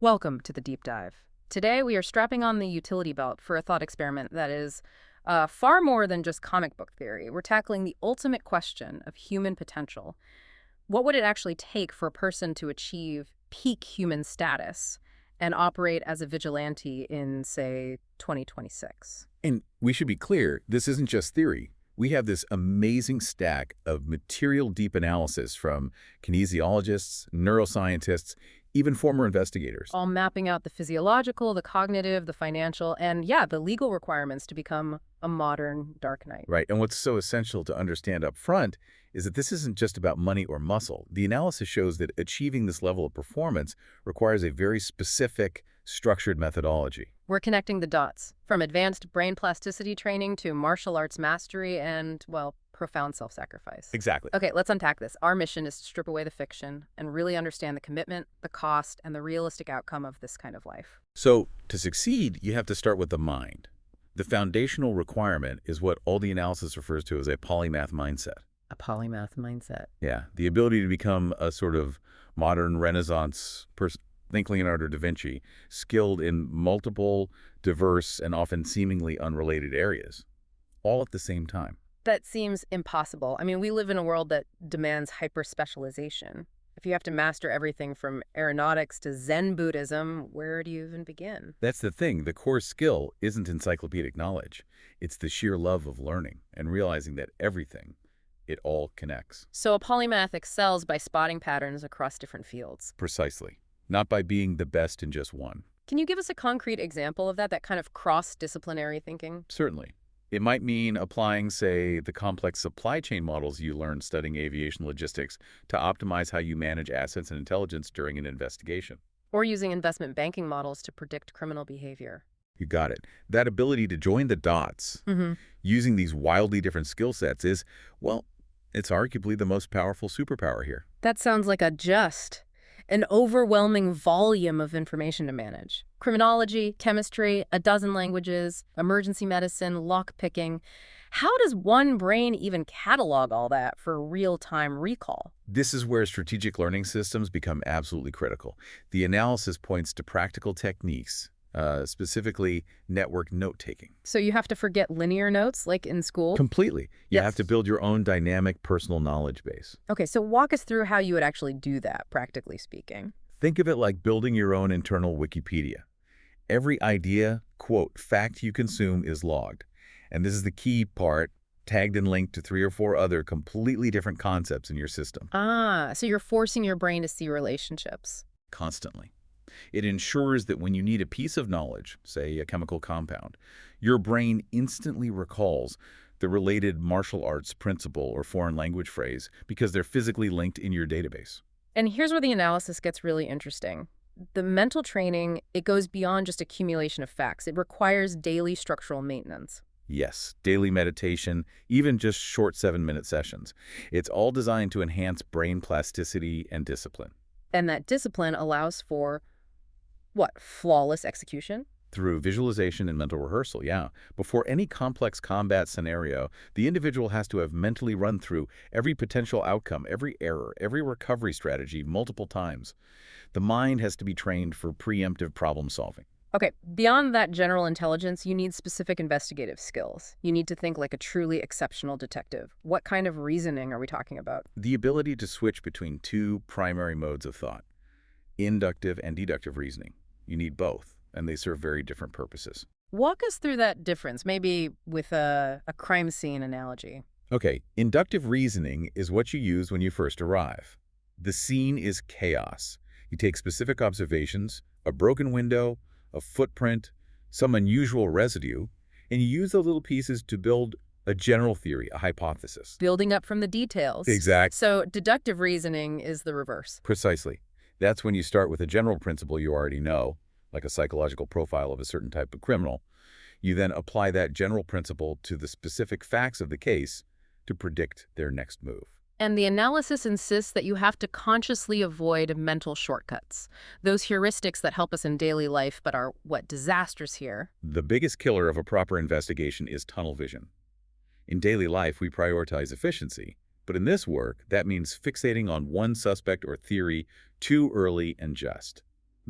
Welcome to the deep dive. Today, we are strapping on the utility belt for a thought experiment that is far more than just comic book theory. We're tackling the ultimate question of human potential. What would it actually take for a person to achieve peak human status and operate as a vigilante in, say, 2026? And we should be clear, this isn't just theory. We have this amazing stack of material deep analysis from kinesiologists, neuroscientists, even former investigators. All mapping out the physiological, the cognitive, the financial, and yeah, the legal requirements to become a modern Dark Knight. Right, and what's so essential to understand up front is that this isn't just about money or muscle. The analysis shows that achieving this level of performance requires a very specific, structured methodology. We're connecting the dots, from advanced brain plasticity training to martial arts mastery and, well, profound self-sacrifice. Exactly. Okay, let's unpack this. Our mission is to strip away the fiction and really understand the commitment, the cost, and the realistic outcome of this kind of life. So, to succeed, you have to start with the mind. The foundational requirement is what all the analysis refers to as a polymath mindset. A polymath mindset. Yeah, the ability to become a sort of modern Renaissance person, think Leonardo da Vinci, skilled in multiple, diverse, and often seemingly unrelated areas, all at the same time. That seems impossible. I mean, we live in a world that demands hyper-specialization. If you have to master everything from aeronautics to Zen Buddhism, where do you even begin? That's the thing. The core skill isn't encyclopedic knowledge. It's the sheer love of learning and realizing that everything, it all connects. So a polymath excels by spotting patterns across different fields. Precisely. Not by being the best in just one. Can you give us a concrete example of that kind of cross-disciplinary thinking? Certainly. It might mean applying, say, the complex supply chain models you learned studying aviation logistics to optimize how you manage assets and intelligence during an investigation. Or using investment banking models to predict criminal behavior. You got it. That ability to join the dots using these wildly different skill sets is, well, it's arguably the most powerful superpower here. That sounds like an overwhelming volume of information to manage. Criminology, chemistry, a dozen languages, emergency medicine, lock-picking. How does one brain even catalog all that for real-time recall? This is where strategic learning systems become absolutely critical. The analysis points to practical techniques, specifically network note-taking. So you have to forget linear notes like in school? Completely. You Yes. have to build your own dynamic personal knowledge base. Okay, so walk us through how you would actually do that, practically speaking. Think of it like building your own internal Wikipedia. Every idea, quote, fact you consume is logged. And this is the key part, tagged and linked to 3 or 4 other completely different concepts in your system. So you're forcing your brain to see relationships. Constantly. It ensures that when you need a piece of knowledge, say a chemical compound, your brain instantly recalls the related martial arts principle or foreign language phrase because they're physically linked in your database. And here's where the analysis gets really interesting. The mental training, it goes beyond just accumulation of facts. It requires daily structural maintenance. Yes, daily meditation, even just short 7-minute sessions. It's all designed to enhance brain plasticity and discipline. And that discipline allows for, what, flawless execution? Through visualization and mental rehearsal, yeah. Before any complex combat scenario, the individual has to have mentally run through every potential outcome, every error, every recovery strategy multiple times. The mind has to be trained for preemptive problem solving. Okay, beyond that general intelligence, you need specific investigative skills. You need to think like a truly exceptional detective. What kind of reasoning are we talking about? The ability to switch between 2 primary modes of thought, inductive and deductive reasoning. You need both, and they serve very different purposes. Walk us through that difference, maybe with a crime scene analogy. Okay, inductive reasoning is what you use when you first arrive. The scene is chaos. You take specific observations, a broken window, a footprint, some unusual residue, and you use those little pieces to build a general theory, a hypothesis. Building up from the details. Exactly. So deductive reasoning is the reverse. Precisely. That's when you start with a general principle you already know, like a psychological profile of a certain type of criminal. You then apply that general principle to the specific facts of the case to predict their next move. And the analysis insists that you have to consciously avoid mental shortcuts, those heuristics that help us in daily life but are, what, disastrous here. The biggest killer of a proper investigation is tunnel vision. In daily life, we prioritize efficiency, but in this work, that means fixating on one suspect or theory too early and just.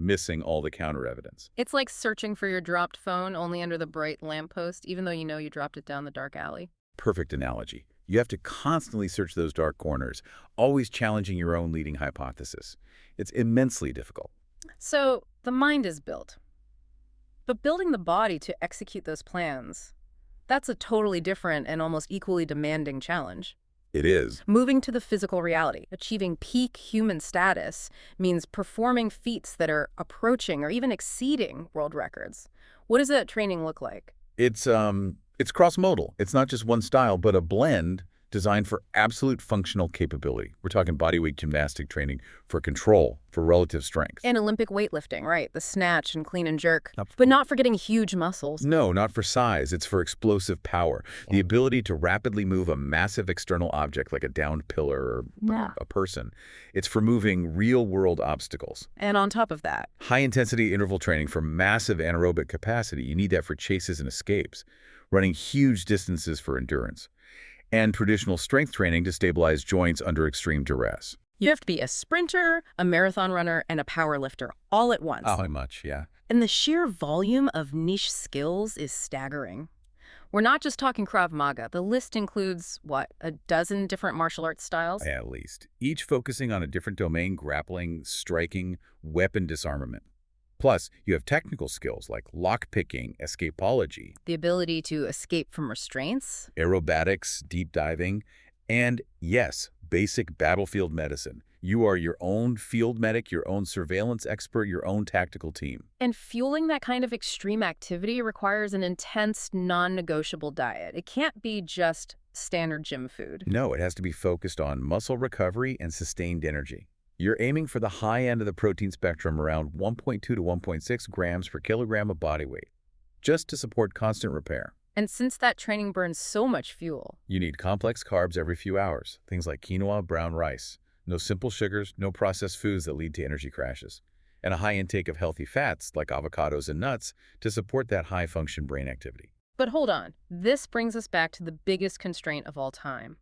missing all the counter evidence. It's like searching for your dropped phone only under the bright lamppost, even though you know you dropped it down the dark alley. Perfect analogy. You have to constantly search those dark corners, always challenging your own leading hypothesis. It's immensely difficult. So the mind is built. But building the body to execute those plans, that's a totally different and almost equally demanding challenge. It is. Moving to the physical reality, achieving peak human status, means performing feats that are approaching or even exceeding world records. What does that training look like? It's cross-modal. It's not just one style, but a blend designed for absolute functional capability. We're talking bodyweight gymnastic training for control, for relative strength. And Olympic weightlifting, right? The snatch and clean and jerk. Not But not for getting huge muscles. No, not for size. It's for explosive power. The ability to rapidly move a massive external object like a downed pillar or a person. It's for moving real-world obstacles. And on top of that, High-intensity interval training for massive anaerobic capacity. You need that for chases and escapes. Running huge distances for endurance. And traditional strength training to stabilize joints under extreme duress. you have to be a sprinter, a marathon runner, and a power lifter all at once. How much, yeah. And the sheer volume of niche skills is staggering. We're not just talking Krav Maga. The list includes, what, a dozen different martial arts styles? At least. Each focusing on a different domain, grappling, striking, weapon disarmament. Plus, you have technical skills like lockpicking, escapology, The ability to escape from restraints? aerobatics, deep diving, and, yes, basic battlefield medicine. You are your own field medic, your own surveillance expert, your own tactical team. And fueling that kind of extreme activity requires an intense, non-negotiable diet. It can't be just standard gym food. No, it has to be focused on muscle recovery and sustained energy. You're aiming for the high end of the protein spectrum, around 1.2 to 1.6 grams per kilogram of body weight, just to support constant repair. And since that training burns so much fuel, You need complex carbs every few hours, things like quinoa, brown rice. No simple sugars, no processed foods that lead to energy crashes. And a high intake of healthy fats, like avocados and nuts, to support that high-function brain activity. but hold on, this brings us back to the biggest constraint of all time.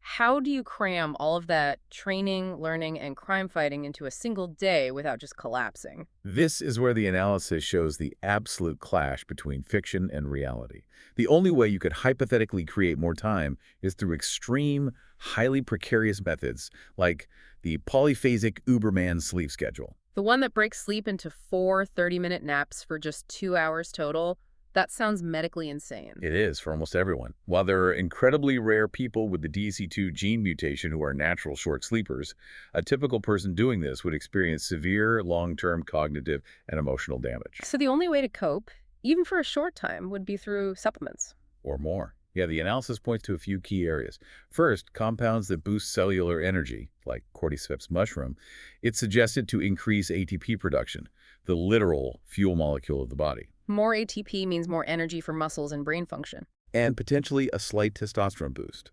How do you cram all of that training, learning, and crime fighting into a single day without just collapsing? This is where the analysis shows the absolute clash between fiction and reality. The only way you could hypothetically create more time is through extreme, highly precarious methods like the polyphasic Uberman sleep schedule. The one that breaks sleep into 4 30-minute naps for just 2 hours total? That sounds medically insane. It is for almost everyone. While there are incredibly rare people with the DEC2 gene mutation who are natural short sleepers, a typical person doing this would experience severe long-term cognitive and emotional damage. So the only way to cope, even for a short time, would be through supplements. Or more. Yeah, the analysis points to a few key areas. First, compounds that boost cellular energy, like cordyceps mushroom. It's suggested to increase ATP production, the literal fuel molecule of the body. More ATP means more energy for muscles and brain function. And potentially a slight testosterone boost.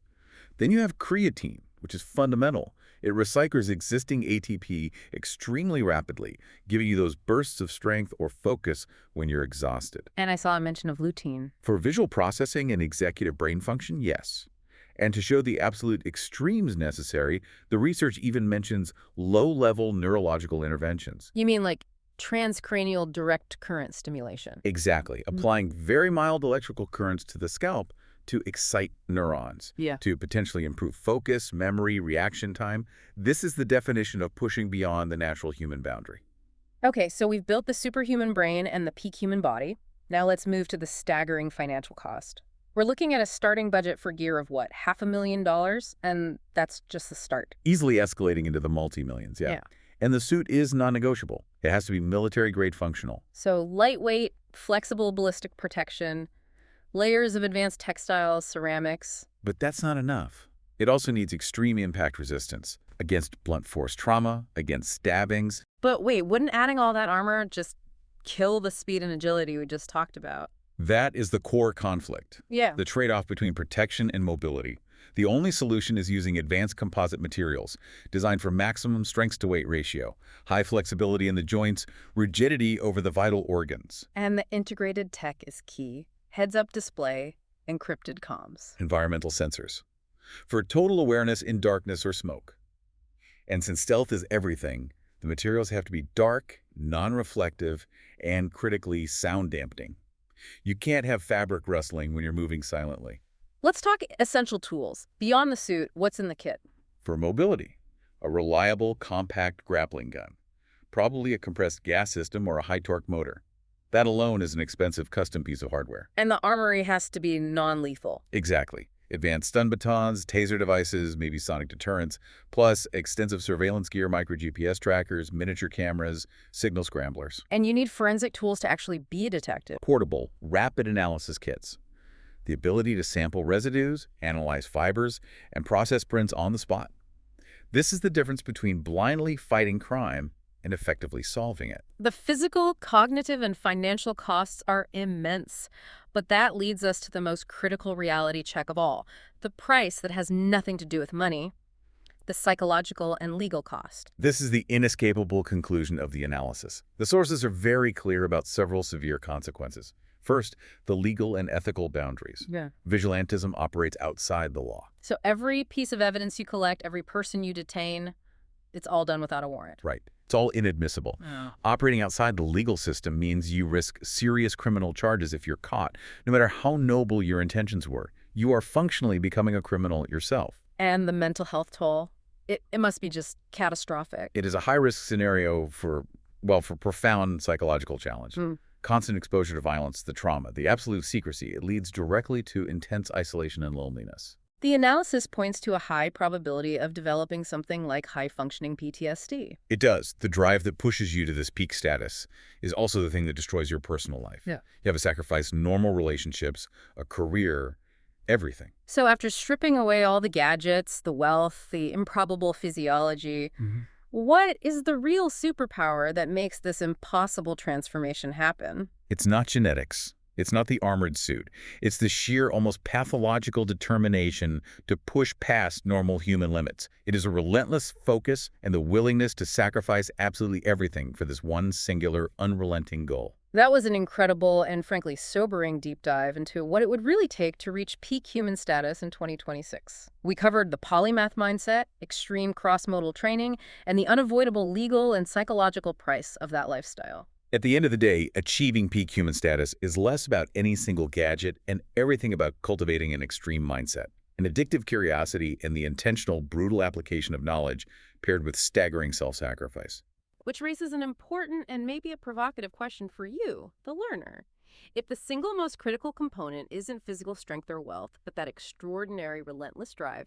Then you have creatine, which is fundamental. It recycles existing ATP extremely rapidly, giving you those bursts of strength or focus when you're exhausted. And I saw a mention of lutein. For visual processing and executive brain function, yes. And to show the absolute extremes necessary, the research even mentions low-level neurological interventions. You mean like transcranial direct current stimulation? Exactly. Applying very mild electrical currents to the scalp to excite neurons, Yeah. to potentially improve focus, memory, reaction time. This is the definition of pushing beyond the natural human boundary. Okay, so we've built the superhuman brain and the peak human body. Now let's move to the staggering financial cost. We're looking at a starting budget for gear of what, $500,000? And that's just the start. Easily escalating into the multi-millions, yeah. And the suit is non-negotiable. It has to be military-grade functional. So lightweight, flexible ballistic protection, layers of advanced textiles, ceramics. But that's not enough. It also needs extreme impact resistance against blunt force trauma, against stabbings. But wait, wouldn't adding all that armor just kill the speed and agility we just talked about? That is the core conflict. Yeah. The trade-off between protection and mobility. The only solution is using advanced composite materials designed for maximum strength-to-weight ratio, high flexibility in the joints, rigidity over the vital organs. And the integrated tech is key. Heads-up display, encrypted comms. Environmental sensors. For total awareness in darkness or smoke. And since stealth is everything, the materials have to be dark, non-reflective, and critically sound dampening. You can't have fabric rustling when you're moving silently. Let's talk essential tools. Beyond the suit, what's in the kit? For mobility, a reliable, compact grappling gun, probably a compressed gas system or a high-torque motor. That alone is an expensive custom piece of hardware. And the armory has to be non-lethal. Exactly. Advanced stun batons, taser devices, maybe sonic deterrents, plus extensive surveillance gear, micro GPS trackers, miniature cameras, signal scramblers. And you need forensic tools to actually be a detective. Portable, rapid analysis kits. The ability to sample residues, analyze fibers, and process prints on the spot. This is the difference between blindly fighting crime and effectively solving it. The physical, cognitive, and financial costs are immense. But that leads us to the most critical reality check of all, the price that has nothing to do with money, the psychological and legal cost. This is the inescapable conclusion of the analysis. The sources are very clear about several severe consequences. First, the legal and ethical boundaries. Yeah. Vigilantism operates outside the law. So every piece of evidence you collect, every person you detain, it's all done without a warrant. Right. It's all inadmissible. Oh. Operating outside the legal system means you risk serious criminal charges if you're caught. No matter how noble your intentions were, you are functionally becoming a criminal yourself. And the mental health toll, it must be just catastrophic. It is a high-risk scenario for profound psychological challenge. Constant exposure to violence, the trauma, the absolute secrecy, it leads directly to intense isolation and loneliness. The analysis points to a high probability of developing something like high-functioning PTSD. It does. The drive that pushes you to this peak status is also the thing that destroys your personal life. Yeah. You have to sacrifice normal relationships, a career, everything. So after stripping away all the gadgets, the wealth, the improbable physiology, what is the real superpower that makes this impossible transformation happen? It's not genetics. It's not the armored suit. It's the sheer, almost pathological determination to push past normal human limits. It is a relentless focus and the willingness to sacrifice absolutely everything for this one singular, unrelenting goal. That was an incredible and frankly sobering deep dive into what it would really take to reach peak human status in 2026. We covered the polymath mindset, extreme cross-modal training, and the unavoidable legal and psychological price of that lifestyle. At the end of the day, achieving peak human status is less about any single gadget and everything about cultivating an extreme mindset, an addictive curiosity, and the intentional, brutal application of knowledge paired with staggering self-sacrifice. Which raises an important and maybe a provocative question for you, the learner. If the single most critical component isn't physical strength or wealth, but that extraordinary, relentless drive,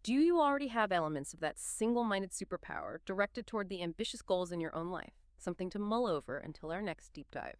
do you already have elements of that single-minded superpower directed toward the ambitious goals in your own life? Something to mull over until our next deep dive.